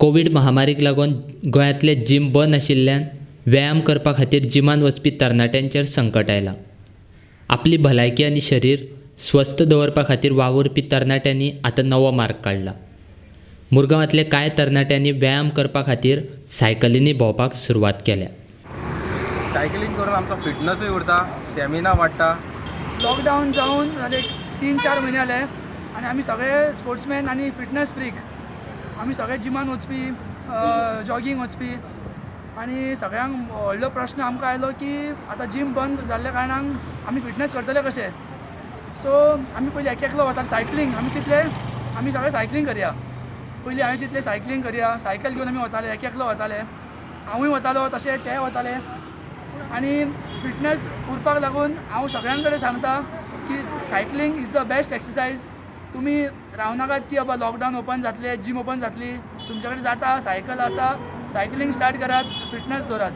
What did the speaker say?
Covid महामारीक लागून गोंयांतले जीम बंद आशिल्ल्यान व्यायाम करपा खातीर जिमान वचपी तरणाट्यांचेर संकट आयलां. आपली भलायकी आनी शरीर स्वस्थ दवरपा खातीर वावुरपी तरणाट्यांनी आतां नवो मार्ग काडला. मुरगांवांतले कांय तरणाट्यांनी व्यायाम करपा खातीर सायकलींनी भोंवपाक सुरवात केल्या. सायकलिंग करून आमचो फिटनसूय उरता, स्टॅमिना वाडटा. लॉकडाऊन जाऊन झाले 3-4 महिने आले आणि आम्ही सगळे स्पोर्ट्समॅन आणि फिटनेस फ्रीक. आम्ही सगळे जिमान वचपी, जॉगिंग वचपी आणि सगळ्यांक व्हडलो प्रश्न आमकां आयलो की आतां जीम बंद जाल्ल्या कारणान आमी फिटनेस करतले कशे. सो आमी पयलीं एकलो वताले सायकलिंग. आमी सगळे सायकलिंग करया. पयलीं हांवें चिंतलें सायकलिंग करया. सायकल घेवन आमी वताले, एकलो वताले. हांवूय वतालो तशें ते वताले. आणि फिटनेस उरपाक लागून हांव सगळ्यां कडेन सांगता की cycling is the best exercise. तुम्ही रावनाकात की बाबा लॉकडाऊन ओपन जातले, जिम ओपन जातली. तुमच्या कडेन जाता, सायकल आसा, सायकलिंग स्टार्ट करात, फिटनेस दवरात.